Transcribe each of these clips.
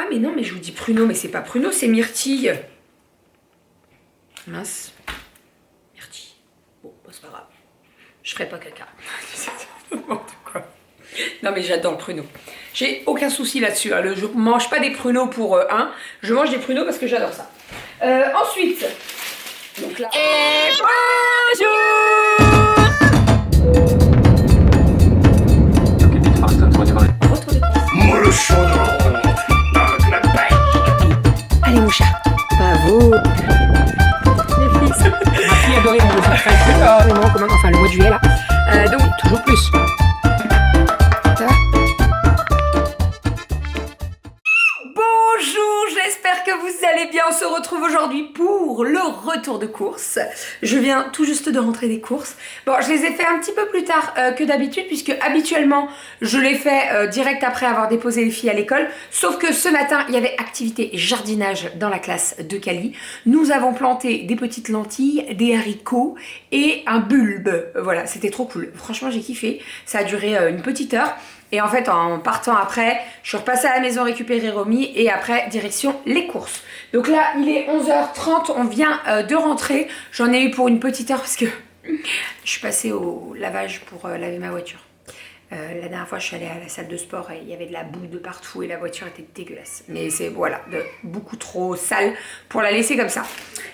Ah mais non, mais je vous dis pruneau, mais c'est pas pruneau, c'est myrtille. Mince. Myrtille. Bon, bah, c'est pas grave. Je ferai pas caca. N'importe quoi. Non mais j'adore le pruneau. J'ai aucun souci là-dessus. Hein. Je mange pas des pruneaux pour un. Je mange des pruneaux parce que j'adore ça. Ensuite. Donc là. Et bonjour. Moi le chaudron, avec la paille. Allez mon chat. Bravo. Les fils. Ma fille adorait mon enfin le mois de juillet là. Donc toujours plus. Ça va? Bonjour, j'espère que vous allez bien. On se retrouve aujourd'hui pour le retour de course. Je viens tout juste de rentrer des courses. Bon, je les ai fait un petit peu plus tard que d'habitude, puisque habituellement, je les fais direct après avoir déposé les filles à l'école. Sauf que ce matin, il y avait activité jardinage dans la classe de Cali. Nous avons planté des petites lentilles, des haricots et un bulbe. Voilà, c'était trop cool. Franchement, j'ai kiffé. Ça a duré une petite heure. Et en fait, en partant après, je suis repassée à la maison récupérer Romy et après, direction les courses. Donc là, il est 11h30, on vient de rentrer. J'en ai eu pour une petite heure parce que je suis passée au lavage pour laver ma voiture. La dernière fois, je suis allée à la salle de sport et il y avait de la boue de partout et la voiture était dégueulasse. Mais c'est, voilà, beaucoup trop sale pour la laisser comme ça.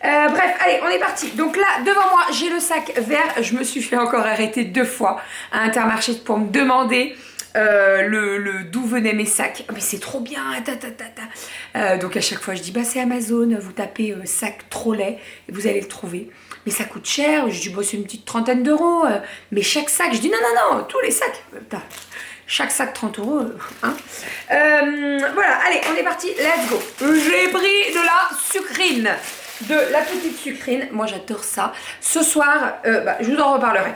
Bref, allez, on est parti. Donc là, devant moi, j'ai le sac vert. Je me suis fait encore arrêter 2 fois à Intermarché pour me demander d'où venaient mes sacs. Oh, mais c'est trop bien. Donc à chaque fois, je dis, bah c'est Amazon. Vous tapez sac trop laid et vous allez le trouver. Mais ça coûte cher. Je dis, bon, c'est une petite trentaine d'euros. Mais chaque sac, je dis, non, tous les sacs. Putain, chaque sac 30 euros. Hein. Voilà, allez, on est parti. Let's go. J'ai pris de la sucrine. De la petite sucrine. Moi, j'adore ça. Ce soir, je vous en reparlerai.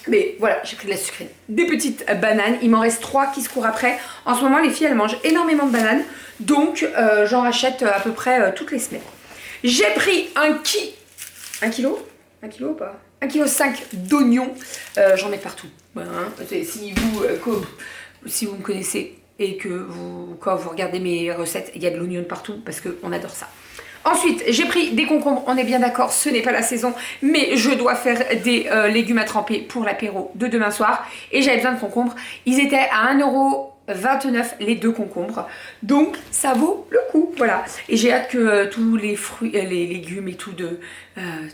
Mais voilà, j'ai pris de la sucrine. Des petites bananes. Il m'en reste 3 qui se courent après. En ce moment, les filles, elles mangent énormément de bananes. Donc, j'en rachète à peu près toutes les semaines. J'ai pris 1 kilo ou pas 1,5 kg d'oignons. J'en mets partout. Voilà, hein. Si vous me connaissez et que quand vous regardez mes recettes, il y a de l'oignon partout parce qu'on adore ça. Ensuite, j'ai pris des concombres, on est bien d'accord, ce n'est pas la saison, mais je dois faire des légumes à tremper pour l'apéro de demain soir. Et j'avais besoin de concombres. Ils étaient à 1,29 € les 2 concombres. Donc, ça vaut le coup, voilà. Et j'ai hâte que tous les fruits, les légumes et tout tu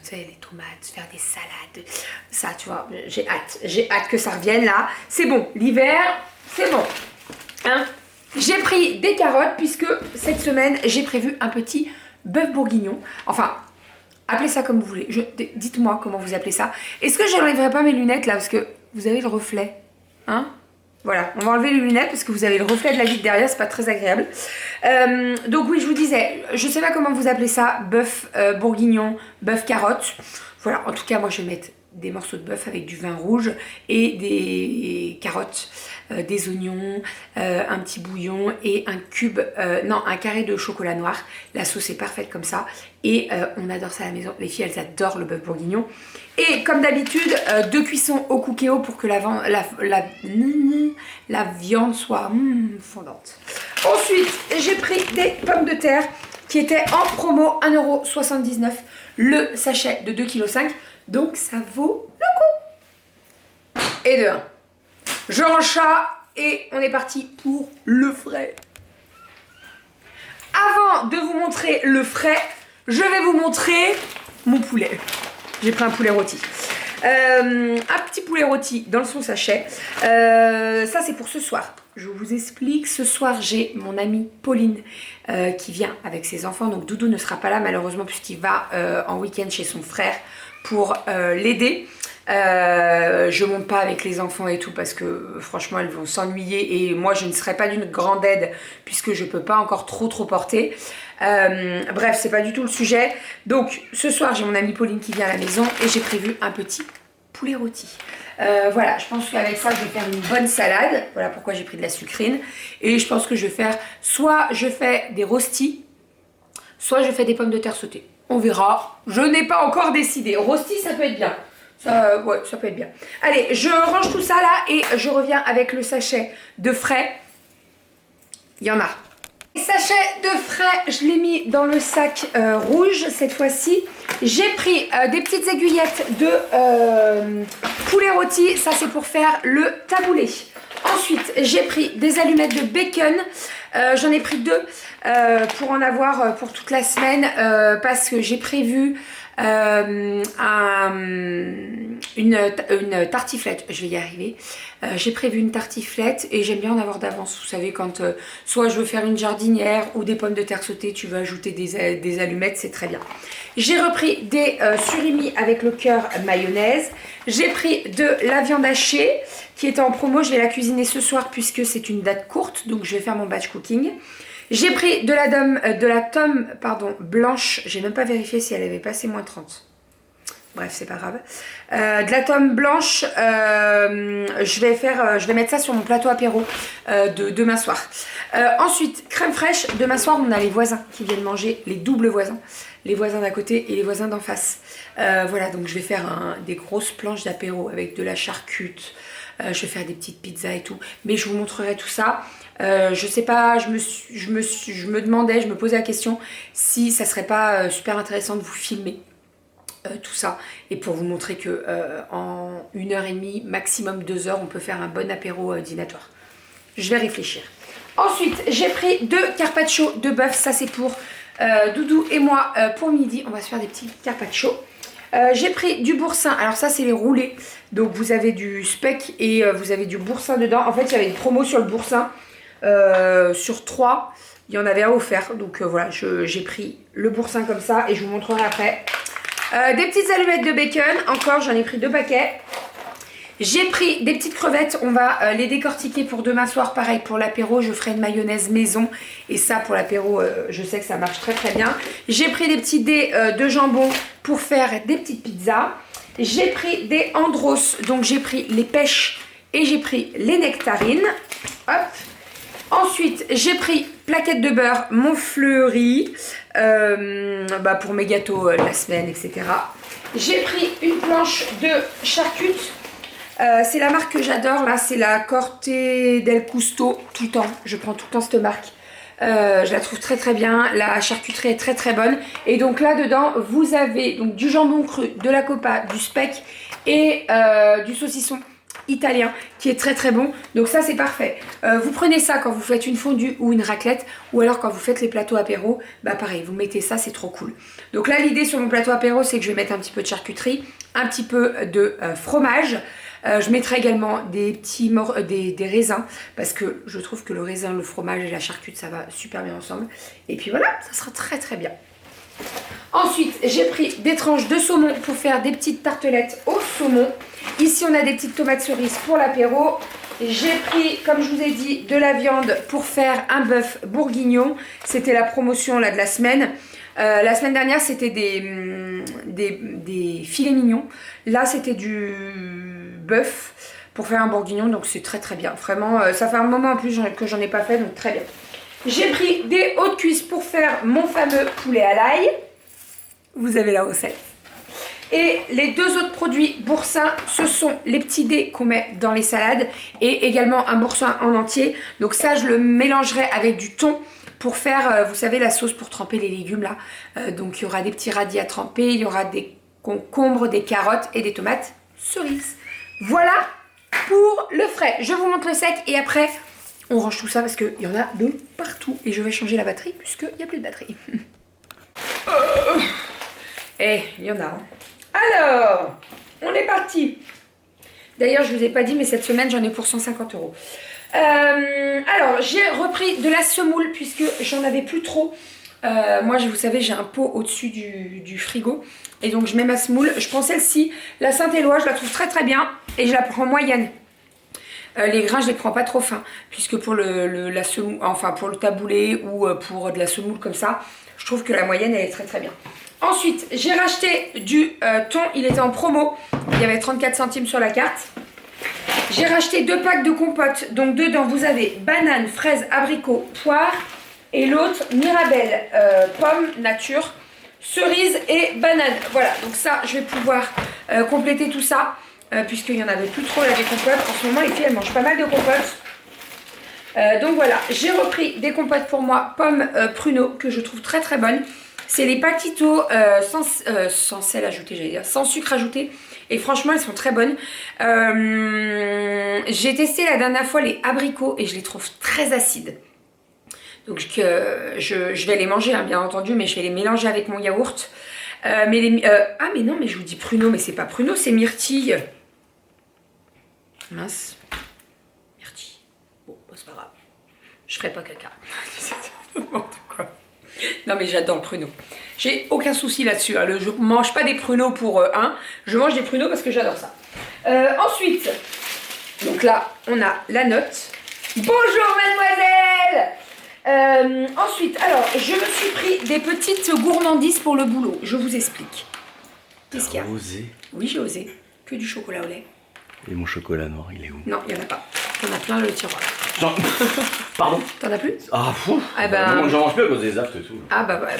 sais, les tomates, faire des salades, ça, tu vois, j'ai hâte que ça revienne là. C'est bon, l'hiver, c'est bon. Hein? J'ai pris des carottes puisque cette semaine, j'ai prévu un petit bœuf bourguignon, enfin, appelez ça comme vous voulez. Dites-moi comment vous appelez ça. Est-ce que j'enlèverai pas mes lunettes là parce que vous avez le reflet, hein? Voilà, on va enlever les lunettes parce que vous avez le reflet de la vitre derrière, c'est pas très agréable. Donc oui, je vous disais, je sais pas comment vous appelez ça, bœuf bourguignon, bœuf carotte. Voilà, en tout cas, moi je vais mettre des morceaux de bœuf avec du vin rouge et des carottes, des oignons, un petit bouillon et un carré de chocolat noir. La sauce est parfaite comme ça et on adore ça à la maison. Les filles, elles adorent le bœuf bourguignon. Et comme d'habitude, 2 cuissons au cookéo pour que la viande soit fondante. Ensuite, j'ai pris des pommes de terre qui étaient en promo 1,79 € le sachet de 2,5 kg. Donc ça vaut le coup. Et de 1. Je range ça et on est parti pour le frais. Avant de vous montrer le frais, je vais vous montrer mon poulet. J'ai pris un poulet rôti. Un petit poulet rôti dans son sachet. Ça c'est pour ce soir. Je vous explique. Ce soir j'ai mon amie Pauline qui vient avec ses enfants. Donc Doudou ne sera pas là malheureusement puisqu'il va en week-end chez son frère pour l'aider. Je monte pas avec les enfants et tout parce que franchement elles vont s'ennuyer et moi je ne serai pas d'une grande aide puisque je peux pas encore trop porter. Bref, c'est pas du tout le sujet. Donc ce soir j'ai mon amie Pauline qui vient à la maison et j'ai prévu un petit poulet rôti. Voilà, je pense qu'avec ça je vais faire une bonne salade. Voilà pourquoi j'ai pris de la sucrine. Et je pense que je vais faire, soit je fais des rostis, soit je fais des pommes de terre sautées. On verra, je n'ai pas encore décidé. Rosti ça peut être bien. Ouais, ça peut être bien. Allez, je range tout ça là et je reviens avec le sachet de frais. Il y en a Sachet de frais, je l'ai mis dans le sac rouge cette fois-ci. J'ai pris des petites aiguillettes de poulet rôti, ça c'est pour faire le taboulé. Ensuite, j'ai pris des allumettes de bacon, j'en ai pris 2 pour en avoir pour toute la semaine parce que j'ai prévu une tartiflette, je vais y arriver. J'ai prévu une tartiflette et j'aime bien en avoir d'avance. Vous savez, quand soit je veux faire une jardinière ou des pommes de terre sautées, tu veux ajouter des allumettes, c'est très bien. J'ai repris des surimi avec le cœur mayonnaise. J'ai pris de la viande hachée qui était en promo. Je vais la cuisiner ce soir puisque c'est une date courte, donc je vais faire mon batch cooking. J'ai pris de la tome blanche. J'ai même pas vérifié si elle avait passé moins 30. Bref, c'est pas grave. De la tome blanche, je vais mettre ça sur mon plateau apéro de demain soir. Ensuite, crème fraîche. Demain soir, on a les voisins qui viennent manger, les doubles voisins. Les voisins d'à côté et les voisins d'en face. Voilà, donc je vais faire des grosses planches d'apéro avec de la charcute. Je vais faire des petites pizzas et tout. Mais je vous montrerai tout ça. Je sais pas, je me posais la question si ça serait pas super intéressant de vous filmer tout ça et pour vous montrer que en 1h30, maximum 2 heures, on peut faire un bon apéro dînatoire. Je vais réfléchir. Ensuite, j'ai pris 2 carpaccio de bœuf, ça c'est pour Doudou et moi pour midi. On va se faire des petits carpaccio. J'ai pris du boursin, alors ça c'est les roulés, donc vous avez du speck et vous avez du boursin dedans. En fait il y avait une promo sur le boursin, sur 3, il y en avait un offert, donc voilà, j'ai pris le boursin comme ça et je vous montrerai après. Des petites allumettes de bacon, encore j'en ai pris 2 paquets. J'ai pris des petites crevettes, on va les décortiquer pour demain soir, pareil pour l'apéro, je ferai une mayonnaise maison et ça pour l'apéro, je sais que ça marche très très bien. J'ai pris des petits dés de jambon pour faire des petites pizzas. J'ai pris des andros, donc j'ai pris les pêches et j'ai pris les nectarines. Hop. Ensuite, j'ai pris plaquettes de beurre Montfleury pour mes gâteaux de la semaine, etc. J'ai pris une planche de charcute. C'est la marque que j'adore, là, c'est la Corte del Custo, tout le temps. Je prends tout le temps cette marque. Je la trouve très très bien. La charcuterie est très très bonne. Et donc là dedans, vous avez donc du jambon cru, de la copa, du speck et du saucisson italien qui est très très bon. Donc ça c'est parfait. Vous prenez ça quand vous faites une fondue ou une raclette, ou alors quand vous faites les plateaux apéro, bah pareil, vous mettez ça, c'est trop cool. Donc là l'idée sur mon plateau apéro, c'est que je vais mettre un petit peu de charcuterie, un petit peu de fromage. Je mettrai également des raisins parce que je trouve que le raisin, le fromage et la charcuterie ça va super bien ensemble. Et puis voilà, ça sera très très bien. Ensuite, j'ai pris des tranches de saumon pour faire des petites tartelettes au saumon. Ici, on a des petites tomates cerises pour l'apéro. J'ai pris, comme je vous ai dit, de la viande pour faire un bœuf bourguignon. C'était la promotion là de la semaine. La semaine dernière, c'était des filets mignons. Là, c'était du bœuf pour faire un bourguignon. Donc, c'est très très bien. Vraiment, ça fait un moment en plus que j'en ai pas fait. Donc, très bien. J'ai pris des hautes cuisses pour faire mon fameux poulet à l'ail. Vous avez la recette. Et les 2 autres produits boursin, ce sont les petits dés qu'on met dans les salades et également un boursin en entier. Donc ça, je le mélangerai avec du thon pour faire, vous savez, la sauce pour tremper les légumes là. Donc il y aura des petits radis à tremper, il y aura des concombres, des carottes et des tomates cerises. Voilà pour le frais. Je vous montre le sec et après, on range tout ça parce qu'il y en a de partout. Et je vais changer la batterie puisqu'il n'y a plus de batterie. Il y en a. Hein. Alors, on est parti. D'ailleurs, je ne vous ai pas dit, mais cette semaine, j'en ai pour 150 €. Alors, j'ai repris de la semoule puisque j'en avais plus trop. Moi, vous savez, j'ai un pot au-dessus du frigo. Et donc, je mets ma semoule. Je prends celle-ci, la Saint-Éloi. Je la trouve très très bien. Et je la prends moyenne. Les grains, je les prends pas trop fins. Puisque pour la semoule, enfin pour le taboulé ou pour de la semoule comme ça, je trouve que la moyenne, elle est très très bien. Ensuite, j'ai racheté du thon, il était en promo, il y avait 34 centimes sur la carte. J'ai racheté 2 packs de compote, donc dedans vous avez banane, fraise, abricot, poire et l'autre mirabelle, pomme, nature, cerise et banane. Voilà, donc ça je vais pouvoir compléter tout ça puisqu'il n'y en avait plus trop là des compotes. En ce moment les filles elles mangent pas mal de compotes. Donc voilà, j'ai repris des compotes pour moi, pommes pruneaux, que je trouve très très bonnes. C'est les Paquito sans sel ajouté, j'allais dire, sans sucre ajouté. Et franchement, elles sont très bonnes. J'ai testé la dernière fois les abricots et je les trouve très acides. Donc je vais les manger, hein, bien entendu, mais je vais les mélanger avec mon yaourt. Ah mais non, mais je vous dis pruneaux, mais c'est pas pruneaux, c'est myrtille. Mince. Myrtille. Bon, bah, c'est pas grave. Je ferai pas caca. N'importe quoi. Non mais j'adore le pruneau. J'ai aucun souci là-dessus. Hein. Je mange pas des pruneaux pour un. Je mange des pruneaux parce que j'adore ça. Ensuite, donc là, on a la note. Bonjour mademoiselle. Ensuite, alors, je me suis pris des petites gourmandises pour le boulot. Je vous explique. Qu'est-ce qu'il y a? Osé. Oui, j'ai osé. Que du chocolat au lait. Et mon chocolat noir, il est où? Non, il n'y en a pas. T'en as plein le tiroir. Pardon? T'en as plus? Ah, fou. Eh ben... Non, j'en mange plus à cause des aftes et tout. Ah bah voilà,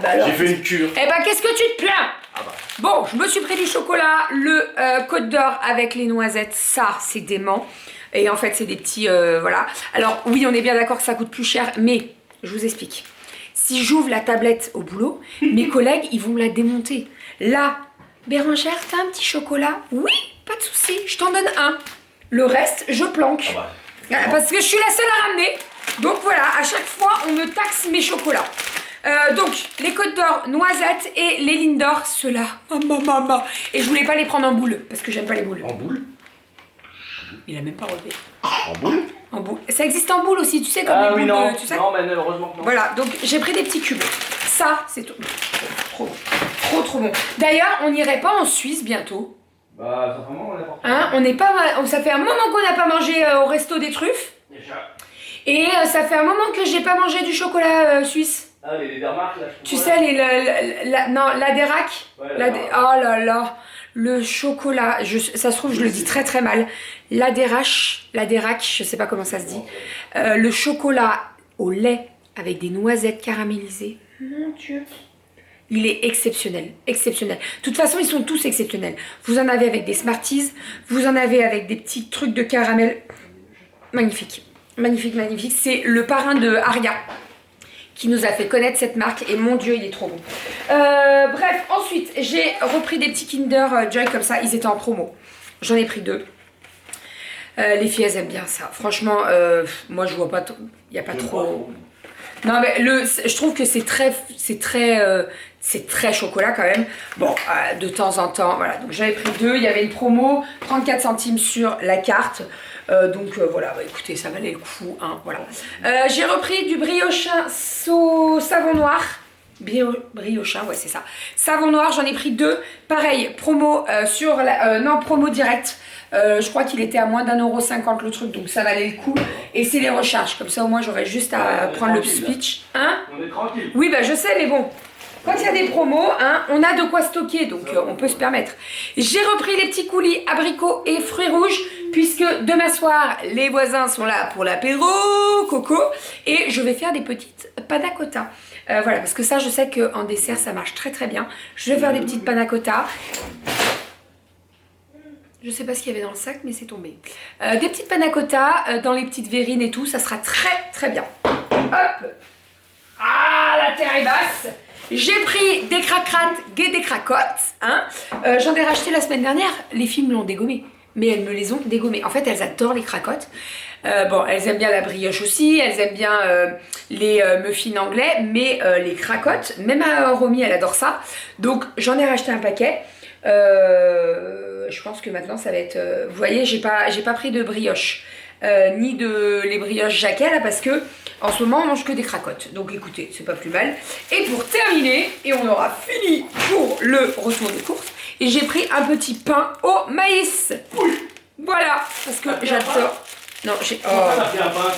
bah alors... J'ai fait une cure. Eh ben qu'est-ce que tu te plains? Ah bah. Bon, je me suis pris du chocolat, le Côte d'Or avec les noisettes, ça c'est dément. Et en fait c'est des petits, voilà. Alors oui, on est bien d'accord que ça coûte plus cher, mais je vous explique. Si j'ouvre la tablette au boulot, mes collègues ils vont me la démonter. Là, Bérangère, t'as un petit chocolat? Oui, pas de souci, je t'en donne un. Le reste, je planque. Ah bah. Parce que je suis la seule à ramener. Donc voilà, à chaque fois, on me taxe mes chocolats. Donc, les Côtes d'Or, noisettes et les Lindor, ceux-là. Et je voulais pas les prendre en boule, parce que j'aime pas les boules. En boule? Il a même pas relevé. En boule? En boule. Ça existe en boule aussi, tu sais, comme Ah les oui, boules, non. tu sais. Non, mais heureusement que non. Voilà, donc j'ai pris des petits cubes. Ça, c'est trop bon. Trop bon. D'ailleurs, on n'irait pas en Suisse bientôt. Bah, ça fait un moment qu'on a pas. Hein, on n'est pas, ça fait un moment qu'on n'a pas mangé au resto des truffes. Déjà. Et ça fait un moment que j'ai pas mangé du chocolat suisse. Ah, les Dermark, là, je Tu crois, sais, là. la Derac. Ouais, Oh là là, le chocolat, ça se trouve, je le dis très très mal. La Derac, je sais pas comment ça se dit. Le chocolat au lait avec des noisettes caramélisées. Mon Dieu. Il est exceptionnel, exceptionnel. De toute façon, ils sont tous exceptionnels. Vous en avez avec des Smarties, vous en avez avec des petits trucs de caramel. Magnifique, magnifique, magnifique. C'est le parrain de Aria qui nous a fait connaître cette marque et mon Dieu, il est trop bon. Bref, ensuite, j'ai repris des petits Kinder Joy comme ça, ils étaient en promo. J'en ai pris 2. Les filles, elles aiment bien ça. Franchement, moi, je vois pas... Il n'y a pas trop... Non, mais je trouve que c'est très chocolat quand même. Bon, de temps en temps, voilà. Donc j'avais pris 2, il y avait une promo, 34 centimes sur la carte. Voilà, bah, écoutez, ça valait le coup, hein, voilà. J'ai repris du Briochin savon noir. Briochin, ouais, c'est ça. Savon noir, j'en ai pris 2. Pareil, promo sur promo direct. Je crois qu'il était à moins d'1,50€ le truc, donc ça valait le coup. Et c'est les recharges, comme ça au moins j'aurais juste à prendre le speech. Hein? On est tranquille. Oui, bah je sais, mais bon. Quand il y a des promos, hein, on a de quoi stocker, donc on peut se permettre. J'ai repris les petits coulis abricots et fruits rouges, puisque demain soir, les voisins sont là pour l'apéro, coco, et je vais faire des petites panna cotta. Voilà, parce que ça, je sais qu'en dessert, ça marche très très bien. Je vais faire des petites panna cotta. Je sais pas ce qu'il y avait dans le sac, mais c'est tombé. Des petites panna cotta dans les petites verrines et tout, ça sera très très bien. Hop! Ah, la terre est basse! J'ai pris des cracrates et des cracottes. Hein. J'en ai racheté la semaine dernière. Les filles me l'ont dégommé. Mais elles me les ont dégommées. En fait, elles adorent les cracottes. Bon, elles aiment bien la brioche aussi. Elles aiment bien les muffins anglais. Mais les cracottes, même Romy, elle adore ça. Donc, j'en ai racheté un paquet. Je pense que maintenant, ça va être... vous voyez, j'ai pas pris de brioche. Ni de les brioches Jacquet là parce que en ce moment on mange que des cracottes, donc écoutez c'est pas plus mal. Et pour terminer, et on aura fini pour le retour de course, et j'ai pris un petit pain au maïs. Voilà, parce que j'adore. Non, j'ai... Oh, n'importe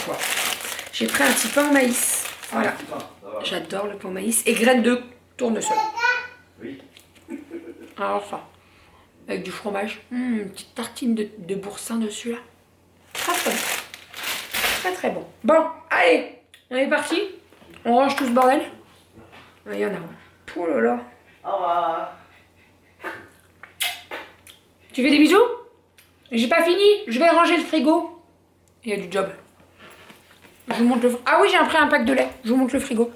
quoi. J'ai pris un petit pain au maïs. Voilà, j'adore le pain au maïs et graines de tournesol. Oui. Alors ça, avec du fromage, une petite tartine de boursin dessus là. Très très bon. Très très bon. Bon, allez, on est parti. On range tout ce bordel. Il y en a. Oh là là. Au revoir. Tu fais des bisous? J'ai pas fini, je vais ranger le frigo. Il y a du job. Je vous montre le... Ah oui, j'ai pris un pack de lait. Je vous montre le frigo.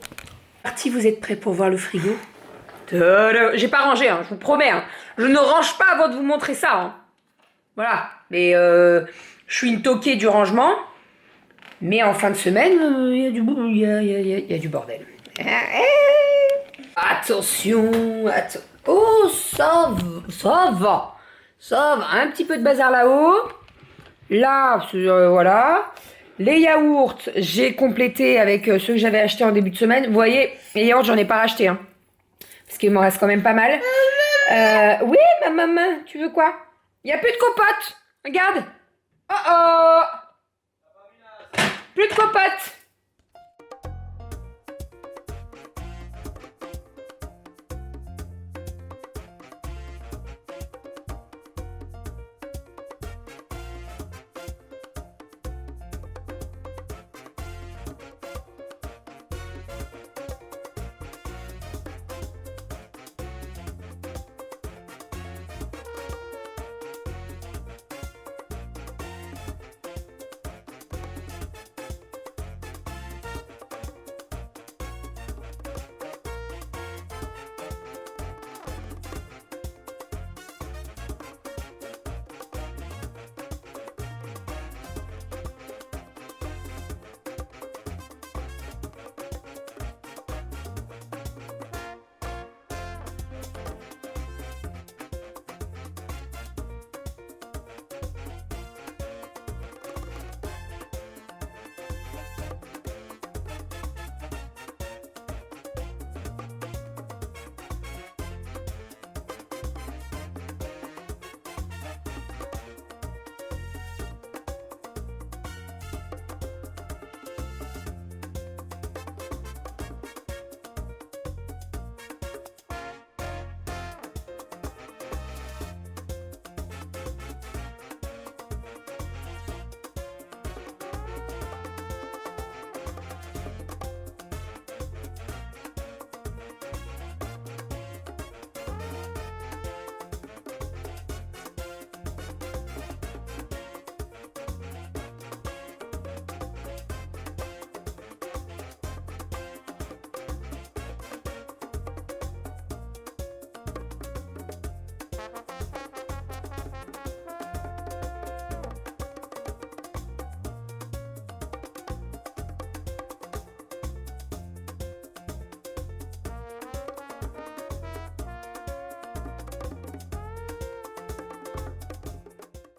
Parti, vous êtes prêts pour voir le frigo? J'ai pas rangé, hein, je vous promets. Hein. Je ne range pas avant de vous montrer ça. Hein. Voilà. Mais je suis une toquée du rangement. Mais en fin de semaine, il y a du bordel. Attention, attention. Oh, ça va. Ça va. Un petit peu de bazar là-haut. Là, voilà. Les yaourts, j'ai complété avec ceux que j'avais achetés en début de semaine. Vous voyez, les yaourts, j'en ai pas racheté. Hein, parce qu'il m'en reste quand même pas mal. Oui, ma maman, tu veux quoi? Il n'y a plus de copote. Regarde. Oh oh. Plus de copote.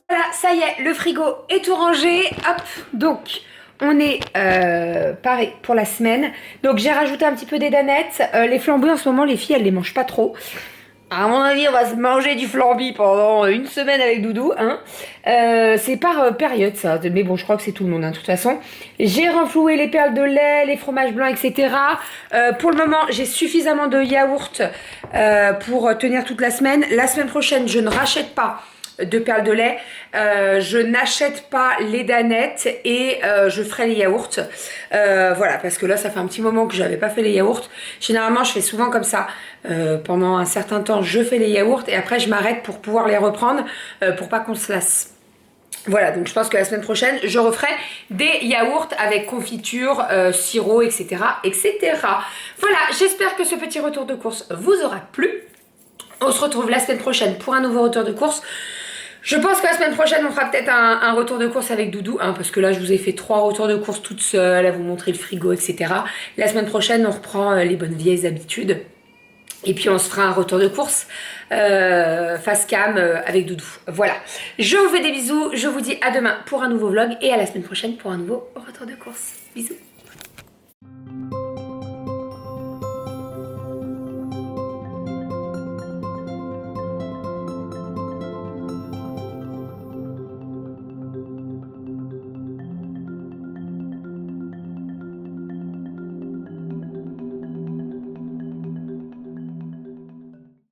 Voilà, ça y est, le frigo est tout rangé. Hop, donc on est pareil pour la semaine. Donc j'ai rajouté un petit peu des danettes. Les flambouilles en ce moment, les filles, elles les mangent pas trop. À mon avis, on va se manger du flambi pendant une semaine avec Doudou. Hein. C'est par période ça. Mais bon, je crois que c'est tout le monde hein, de toute façon. J'ai renfloué les perles de lait, les fromages blancs, etc. Pour le moment, j'ai suffisamment de yaourt pour tenir toute la semaine. La semaine prochaine, je ne rachète pas de perles de lait, je n'achète pas les danettes et je ferai les yaourts. Voilà, parce que là ça fait un petit moment que j'avais pas fait les yaourts. Généralement je fais souvent comme ça, pendant un certain temps je fais les yaourts et après je m'arrête pour pouvoir les reprendre, pour pas qu'on se lasse. Voilà, donc je pense que la semaine prochaine je referai des yaourts avec confiture, sirop, etc. etc. Voilà, j'espère que ce petit retour de course vous aura plu. On se retrouve la semaine prochaine pour un nouveau retour de course. Je pense que la semaine prochaine, on fera peut-être un retour de course avec Doudou, hein, parce que là, je vous ai fait 3 retours de course toute seule, à vous montrer le frigo, etc. La semaine prochaine, on reprend les bonnes vieilles habitudes. Et puis, on se fera un retour de course face cam avec Doudou. Voilà. Je vous fais des bisous. Je vous dis à demain pour un nouveau vlog et à la semaine prochaine pour un nouveau retour de course. Bisous.